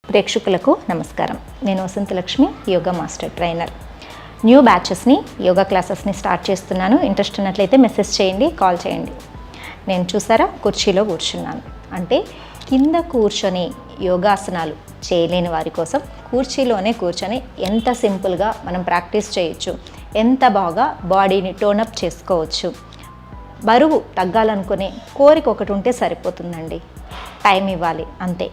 ప్రేక్షకులకు నమస్కారం. నేను Vasanthalakshmi, yoga master trainer. New బ్యాచెస్ని, యోగా క్లాసెస్ని స్టార్ట్ చేస్తున్నాను. ఇంట్రెస్ట్ ఉన్నట్లయితే మెసేజ్ చేయండి, కాల్ చేయండి. నేను చూసారా కుర్చీలో కూర్చున్నాను అంటే కింద కూర్చొని యోగాసనాలు చేయలేని వారి కోసం కుర్చీలోనే కూర్చొని ఎంత సింపుల్గా మనం ప్రాక్టీస్ చేయొచ్చు, ఎంత బాగా బాడీని టోనప్ చేసుకోవచ్చు. బరువు తగ్గాలనుకునే కోరిక ఒకటి ఉంటే సరిపోతుందండి, టైం ఇవ్వాలి అంతే.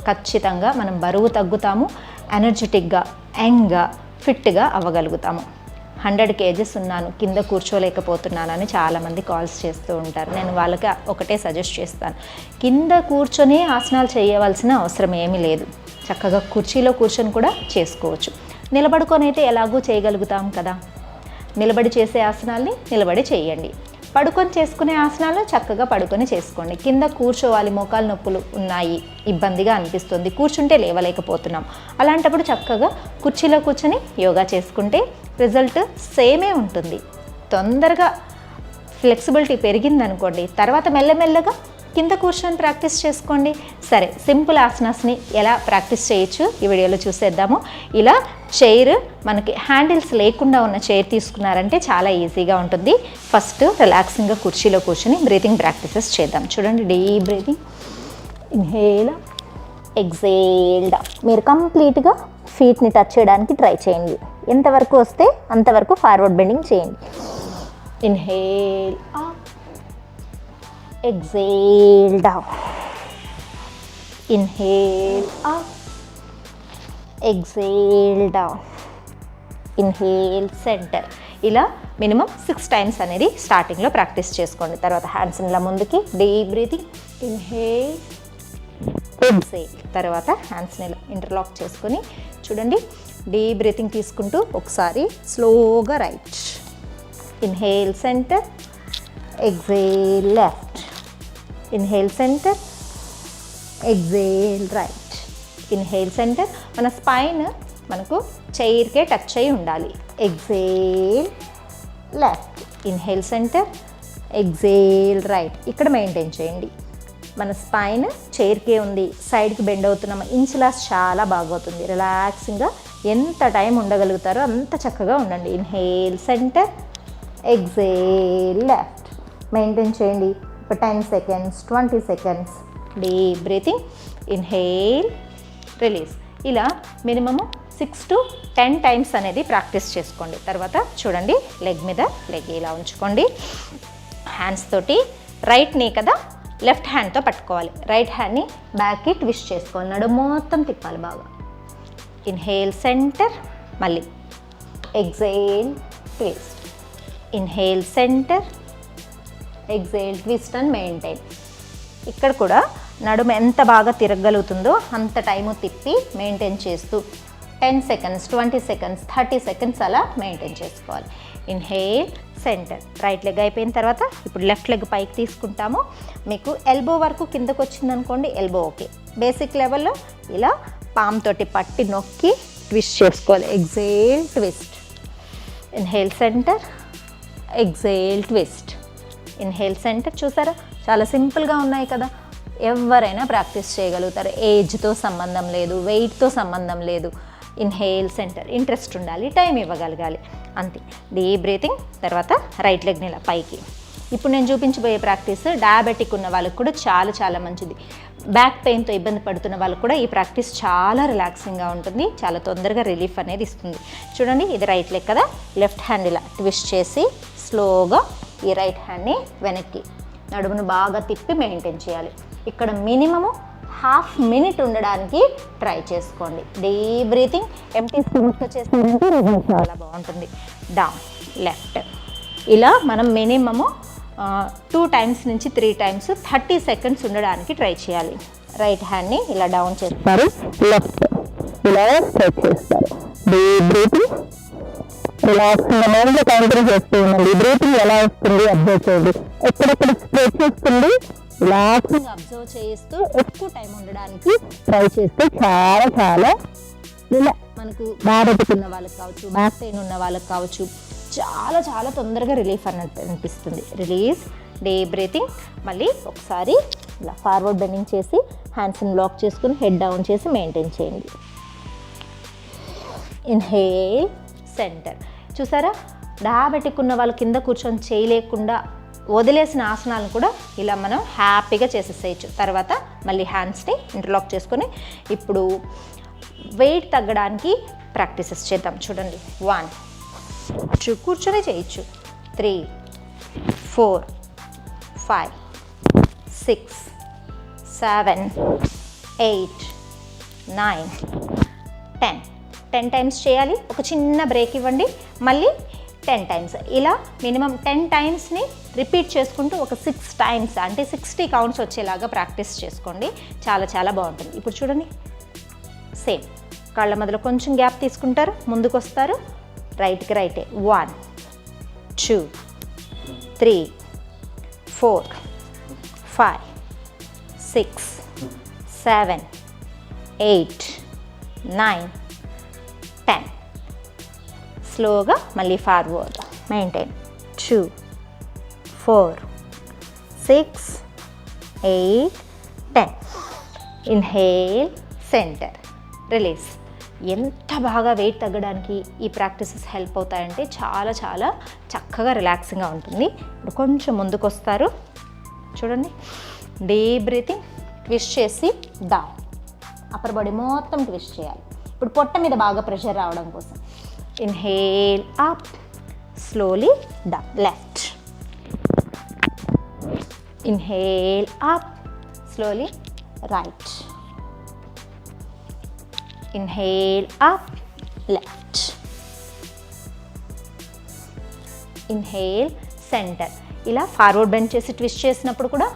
ఖచ్చితంగా మనం బరువు తగ్గుతాము, ఎనర్జెటిక్గా, యంగ్గా, ఫిట్గా అవ్వగలుగుతాము. 100 kgs ఉన్నాను, కింద కూర్చోలేకపోతున్నానని చాలామంది కాల్స్ చేస్తూ ఉంటారు. నేను వాళ్ళకి ఒకటే సజెస్ట్ చేస్తాను, కింద కూర్చొని ఆసనాలు చేయవలసిన అవసరం ఏమీ లేదు. చక్కగా కుర్చీలో కూర్చొని కూడా చేసుకోవచ్చు. నిలబడుకొని అయితే ఎలాగూ చేయగలుగుతాం కదా. నిలబడి చేసే ఆసనాల్ని నిలబడి చేయండి, పడుకొని చేసుకునే ఆసనాలు చక్కగా పడుకొని చేసుకోండి. కింద కూర్చోవాలి, మోకాలు నొప్పులు ఉన్నాయి, ఇబ్బందిగా అనిపిస్తుంది, కూర్చుంటే లేవలేకపోతున్నాం, అలాంటప్పుడు చక్కగా కుర్చీలో కూర్చొని యోగా చేసుకుంటే రిజల్ట్ సేమే ఉంటుంది. తొందరగా ఫ్లెక్సిబిలిటీ పెరిగిందనుకోండి, తర్వాత మెల్లమెల్లగా కింద కూర్చొని ప్రాక్టీస్ చేసుకోండి. సరే, సింపుల్ ఆసనాస్ని ఎలా ప్రాక్టీస్ చేయొచ్చు ఈ వీడియోలో చూసేద్దాము. ఇలా చైర్, మనకి హ్యాండిల్స్ లేకుండా ఉన్న చైర్ తీసుకున్నారంటే చాలా ఈజీగా ఉంటుంది. ఫస్ట్ రిలాక్సింగ్గా కుర్చీలో కూర్చొని బ్రీతింగ్ ప్రాక్టీసెస్ చేద్దాం. చూడండి, డీప్ బ్రీతింగ్, ఇన్హేల్, ఎక్సేల్డ్. మీరు కంప్లీట్గా ఫీట్ని టచ్ చేయడానికి ట్రై చేయండి. ఎంతవరకు వస్తే అంతవరకు ఫార్వర్డ్ బెండింగ్ చేయండి. Inhale up, exhale down, inhale up, exhale down, inhale center. ఇలా మినిమం 6 times అనేది స్టార్టింగ్లో ప్రాక్టీస్ చేసుకోండి. తర్వాత హ్యాండ్స్ ఇలా ముందుకి, డీప్ బ్రీతింగ్, ఇన్హేల్, ఎక్సేల్. తర్వాత హ్యాండ్స్ని ఇలా ఇంటర్లాక్ చేసుకొని చూడండి, డీప్ బ్రీతింగ్ తీసుకుంటూ ఒకసారి స్లోగా right, inhale centre, exhale left, inhale center, exhale right, inhale center. మన స్పైన్ మనకు చైర్కే టచ్ అయి ఉండాలి. exhale left, inhale center, exhale right. ఇక్కడ మెయింటైన్ చేయండి. మన స్పైన్ చైర్కే ఉంది, సైడ్కి బెండ్ అవుతున్నాము, ఇంచులాస్ చాలా బాగవుతుంది. రిలాక్సింగ్గా ఎంత టైం ఉండగలుగుతారో అంత చక్కగా ఉండండి. Inhale centre, exhale left. Maintain చేయండి ఒక 10 seconds, 20 seconds. Deep breathing, inhale, release. ఇలా మినిమము 6 to 10 times అనేది ప్రాక్టీస్ చేసుకోండి. తర్వాత చూడండి, లెగ్ మీద లెగ్ ఇలా ఉంచుకోండి. హ్యాండ్స్ తోటి రైట్ నీ కదా లెఫ్ట్ హ్యాండ్తో పట్టుకోవాలి. రైట్ హ్యాండ్ని బ్యాక్కి ట్విస్ట్ చేసుకోవాలి, నడుము మొత్తం తిప్పాలి బాగా. ఇన్హేల్ సెంటర్, మళ్ళీ exhale twist, inhale centre, exhale twist and maintain. ఇక్కడ కూడా నడుము ఎంత బాగా తిరగలుగుతుందో అంత టైము తిప్పి మెయింటైన్ చేస్తూ 10 seconds, 20 seconds, 30 seconds అలా మెయింటైన్ చేసుకోవాలి. ఇన్హేల్ సెంటర్, రైట్ లెగ్ అయిపోయిన తర్వాత ఇప్పుడు లెఫ్ట్ లెగ్ పైకి తీసుకుంటాము. మీకు ఎల్బో వరకు కిందకు వచ్చిందనుకోండి, ఎల్బో ఓకే. బేసిక్ లెవెల్లో ఇలా పామ్ తోటి పట్టి నొక్కి ట్విస్ట్ చేసుకోవాలి. Exhale twist, inhale centre, exhale twist, inhale centre. చూసారా, చాలా సింపుల్గా ఉన్నాయి కదా. ఎవరైనా ప్రాక్టీస్ చేయగలుగుతారు. ఏజ్తో సంబంధం లేదు, వెయిట్తో సంబంధం లేదు. ఇన్హేల్ సెంటర్, ఇంట్రెస్ట్ ఉండాలి, టైం ఇవ్వగలగాలి, అంతే. Deep breathing. తర్వాత రైట్ లెగ్ని ఇలా పైకి. ఇప్పుడు నేను చూపించబోయే ప్రాక్టీస్ డయాబెటిక్ ఉన్న వాళ్ళకి కూడా చాలా చాలా మంచిది. బ్యాక్ పెయిన్తో ఇబ్బంది పడుతున్న వాళ్ళకు కూడా ఈ ప్రాక్టీస్ చాలా రిలాక్సింగ్గా ఉంటుంది, చాలా తొందరగా రిలీఫ్ అనేది ఇస్తుంది. చూడండి, ఇది రైట్ లెగ్ కదా, లెఫ్ట్ హ్యాండ్ ఇలా ట్విస్ట్ చేసి స్లోగా ఈ రైట్ హ్యాండ్ని వెనక్కి నడుమును బాగా తిప్పి మెయింటైన్ చేయాలి. ఇక్కడ మినిమము 1/2 minute ఉండడానికి ట్రై చేసుకోండి. డీప్ బ్రీతింగ్, ఎంటీ స్టమక్తో చేస్తారంటే రిజల్ట్ చాలా బాగుంటుంది. Down, left. ఇలా మనం మినిమము 2 times నుంచి 3 times 30 seconds ఉండడానికి ట్రై చేయాలి. రైట్ హ్యాండ్ని ఇలా డౌన్ చేస్తారు, లెఫ్ట్ ఇలా స్ట్రెచ్ చేస్తారు. డీప్ బ్రీతింగ్, రిలాక్స్గా మైండ్లో కౌంటర్ చేస్తూ ఉండండి. బ్రీతింగ్ ఎలా వస్తుంది అబ్జర్వ్ చేయండి. ఎక్కడెక్కడ స్ట్రెచ్ వస్తుంది రిలాక్స్గా అబ్జర్వ్ చేస్తూ ఎక్కువ టైం ఉండడానికి ట్రై చేస్తే చాలా చాలా ఇలా మనకు డయాబెటిక్ ఉన్న వాళ్ళకి కావచ్చు, బ్యాక్ పెయిన్ ఉన్న వాళ్ళకి కావచ్చు, చాలా చాలా తొందరగా రిలీఫ్ అనిపిస్తుంది. Release, deep breathing. మళ్ళీ ఒకసారి ఇలా ఫార్వర్డ్ బెండింగ్ చేసి హ్యాండ్స్ని లాక్ చేసుకుని హెడ్ డౌన్ చేసి మెయింటైన్ చేయండి. Inhale centre. చూసారా, డయాబెటిక్ ఉన్న వాళ్ళు కింద కూర్చొని చేయలేకుండా వదిలేసిన ఆసనాలను కూడా ఇలా మనం హ్యాపీగా చేసేసేయచ్చు. తర్వాత మళ్ళీ హ్యాండ్స్ని ఇంటర్లాక్ చేసుకొని ఇప్పుడు వెయిట్ తగ్గడానికి ప్రాక్టీసెస్ చేద్దాం. చూడండి, 1 2 కూర్చొని చేయొచ్చు, 3 4 5 6 7 8 9 10 టైమ్స్ చేయాలి. ఒక చిన్న బ్రేక్ ఇవ్వండి, మళ్ళీ 10 టైమ్స్. ఇలా మినిమం 10 టైమ్స్ని రిపీట్ చేసుకుంటూ ఒక 6 టైమ్స్ అంటే 60 కౌంట్స్ వచ్చేలాగా ప్రాక్టీస్ చేసుకోండి. చాలా చాలా బాగుంటుంది. ఇప్పుడు చూడండి, సేమ్ కాళ్ళ మధ్యలో కొంచెం గ్యాప్ తీసుకుంటారు, ముందుకు వస్తారు, రైట్కి రైటే. 1 2 3 4 5 6 7 8 9 10. స్లోగా మళ్ళీ forward maintain. 2 4 6 8 10. Inhale centre, release. ఎంత బాగా వెయిట్ తగ్గడానికి ఈ ప్రాక్టీసెస్ హెల్ప్ అవుతాయంటే చాలా చాలా చక్కగా రిలాక్సింగ్గా ఉంటుంది. ఇప్పుడు కొంచెం ముందుకు వస్తారు, చూడండి, డీప్ బ్రీతింగ్, ట్విస్ట్ చేసి డౌన్, అప్పర్ బాడీ మొత్తం ట్విస్ట్ చేయాలి. ఇప్పుడు పొట్ట మీద బాగా ప్రెషర్ రావడం కోసం inhale up, slowly down, left. Inhale up, slowly right. Inhale up, left. Inhale centre. ఇలా ఫార్వర్డ్ బెండ్ చేసి ట్విస్ట్ చేసినప్పుడు కూడా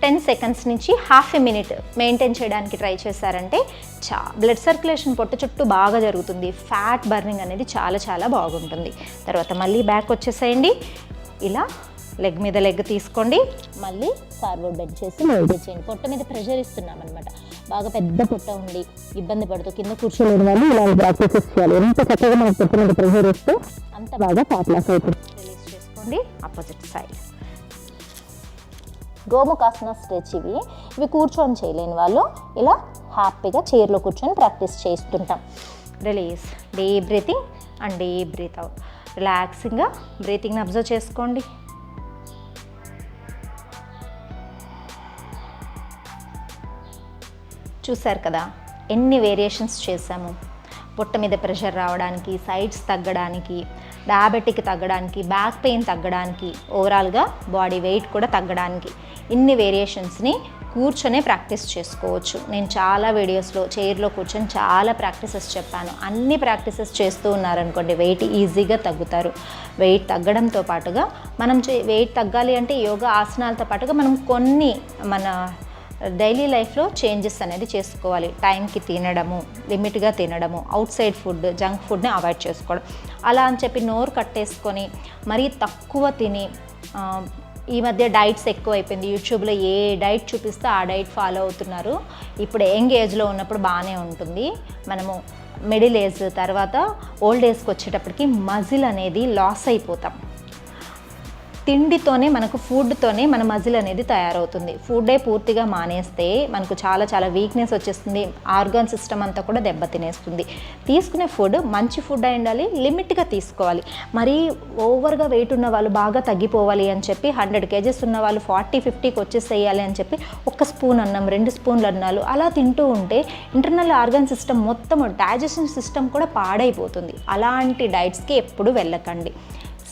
10 సెకండ్స్ నుంచి హాఫ్ ఎ మినిట్ మెయింటైన్ చేయడానికి ట్రై చేశారంటే బ్లడ్ సర్క్యులేషన్ పొట్ట చుట్టూ బాగా జరుగుతుంది. ఫ్యాట్ బర్నింగ్ అనేది చాలా చాలా బాగుంటుంది. తర్వాత మళ్ళీ బ్యాక్ వచ్చేసేయండి. ఇలా లెగ్ మీద లెగ్ తీసుకోండి, మళ్ళీ ఫార్వర్డ్ బెండ్ చేసి మెయింటైన్ చేయండి. పొట్ట మీద ప్రెషర్ ఇస్తున్నాం అనమాట. బాగా పెద్ద పొట్ట ఉండి ఇబ్బంది పడుతూ కింద కూర్చోలేని వాళ్ళు ఇలా ప్రాక్టీసెస్ చేయాలి. ఎంత చక్కగా మనకు పొట్ట మీద ప్రెషర్ ఇస్తే అంత బాగా ఫ్యాట్ లాస్ అవుతుంది. రిలీజ్ చేసుకోండి. Opposite side Gomukhasana stretch. ఇవి కూర్చొని చేయలేని వాళ్ళు ఇలా హ్యాపీగా చైర్లో కూర్చొని ప్రాక్టీస్ చేస్తుంటాం. Release, deep breathing and deep breathe out. రిలాక్సింగ్గా బ్రీతింగ్ని అబ్జర్వ్ చేసుకోండి. చూసారు కదా ఎన్ని వేరియేషన్స్ చేసాము. పొట్ట మీద ప్రెషర్ రావడానికి, సైడ్స్ తగ్గడానికి, డయాబెటిక్ తగ్గడానికి, బ్యాక్ పెయిన్ తగ్గడానికి, ఓవరాల్గా బాడీ వెయిట్ కూడా తగ్గడానికి ఇన్ని వేరియేషన్స్ని కూర్చొనే ప్రాక్టీస్ చేసుకోవచ్చు. నేను చాలా వీడియోస్లో చైర్లో కూర్చొని చాలా ప్రాక్టీసెస్ చెప్పాను. అన్ని ప్రాక్టీసెస్ చేస్తూ ఉన్నారనుకోండి వెయిట్ ఈజీగా తగ్గుతారు. వెయిట్ తగ్గడంతో పాటుగా మనం వెయిట్ తగ్గాలి అంటే యోగా ఆసనాలతో పాటుగా మనం కొన్ని మన డైలీ లైఫ్లో చేంజెస్ అనేది చేసుకోవాలి. టైంకి తినడము, లిమిట్గా తినడము, అవుట్ సైడ్ ఫుడ్, జంక్ ఫుడ్ని అవాయిడ్ చేసుకోవడం. అలా అని చెప్పి నోరు కట్టేసుకొని మరీ తక్కువ తిని, ఈ మధ్య డైట్స్ ఎక్కువ అయిపోయింది. యూట్యూబ్లో ఏ డైట్ చూపిస్తే ఆ డైట్ ఫాలో అవుతున్నారు. ఇప్పుడు యంగ్ ఏజ్లో ఉన్నప్పుడు బాగానే ఉంటుంది. మనము మిడిల్ ఏజ్ తర్వాత ఓల్డ్ ఏజ్కి వచ్చేటప్పటికి మజిల్ అనేది లాస్ అయిపోతాం. తిండితోనే మనకు ఫుడ్తోనే మన మజిల్ అనేది తయారవుతుంది. ఫుడ్డే పూర్తిగా మానేస్తే మనకు చాలా చాలా వీక్నెస్ వచ్చేస్తుంది. ఆర్గాన్ సిస్టమ్ అంతా కూడా దెబ్బతినేస్తుంది. తీసుకునే ఫుడ్ మంచి ఫుడ్ అయి ఉండాలి, లిమిట్గా తీసుకోవాలి. మరీ ఓవర్గా వెయిట్ ఉన్న వాళ్ళు బాగా తగ్గిపోవాలి అని చెప్పి 100 kgs ఉన్న వాళ్ళు 40-50కి వచ్చేసేయాలి అని చెప్పి 1 స్పూన్ అన్నం, 2 స్పూన్లు అన్నాలు అలా తింటూ ఉంటే ఇంటర్నల్ ఆర్గాన్ సిస్టమ్ మొత్తం, డైజెషన్ సిస్టమ్ కూడా పాడైపోతుంది. అలాంటి డైట్స్కి ఎప్పుడు వెళ్ళకండి.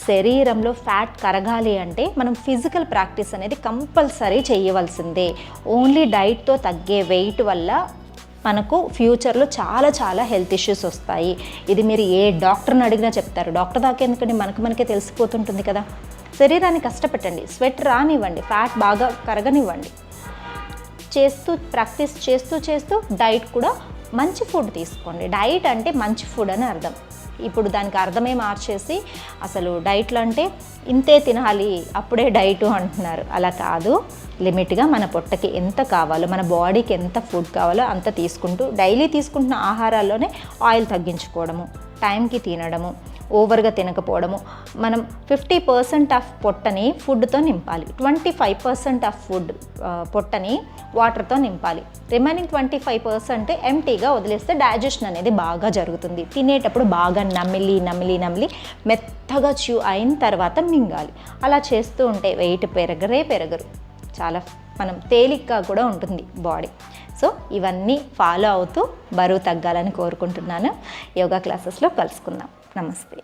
శరీరంలో ఫ్యాట్ కరగాలి అంటే మనం ఫిజికల్ ప్రాక్టీస్ అనేది కంపల్సరీ చేయవలసిందే. ఓన్లీ డైట్తో తగ్గే వెయిట్ వల్ల మనకు ఫ్యూచర్లో చాలా చాలా హెల్త్ ఇష్యూస్ వస్తాయి. ఇది మీరు ఏ డాక్టర్ని అడిగినా చెప్తారు. డాక్టర్ దాకా ఎందుకంటే మనకే తెలిసిపోతుంటుంది కదా. శరీరాన్ని కష్టపెట్టండి, స్వెట్ రానివ్వండి, ఫ్యాట్ బాగా కరగనివ్వండి. ప్రాక్టీస్ చేస్తూ డైట్ కూడా మంచి ఫుడ్ తీసుకోండి. డైట్ అంటే మంచి ఫుడ్ అని అర్థం. ఇప్పుడు దానికి అర్థమే మార్చేసి అసలు డైట్లు అంటే ఇంతే తినాలి అప్పుడే డైటు అంటున్నారు. అలా కాదు. లిమిట్గా మన పొట్టకి ఎంత కావాలో, మన బాడీకి ఎంత ఫుడ్ కావాలో అంత తీసుకుంటూ డైలీ తీసుకుంటున్న ఆహారాల్లోనే ఆయిల్ తగ్గించుకోవడము, టైంకి తినడము, ఓవర్గా తినకపోవడము. మనం 50% ఆఫ్ పొట్టని ఫుడ్తో నింపాలి, 25% ఆఫ్ పొట్టని వాటర్తో నింపాలి. రిమైనింగ్ 25% ఎంటీగా వదిలేస్తే డైజెషన్ అనేది బాగా జరుగుతుంది. తినేటప్పుడు బాగా నమిలి మెత్తగా చ్యూ అయిన తర్వాత మింగాలి. అలా చేస్తూ ఉంటే వెయిట్ పెరగరు, చాలా మనం తేలిగ్గా కూడా ఉంటుంది బాడీ. సో ఇవన్నీ ఫాలో అవుతూ బరువు తగ్గాలని కోరుకుంటున్నాను. యోగా క్లాసెస్లో కలుసుకుందాం. నమస్తే.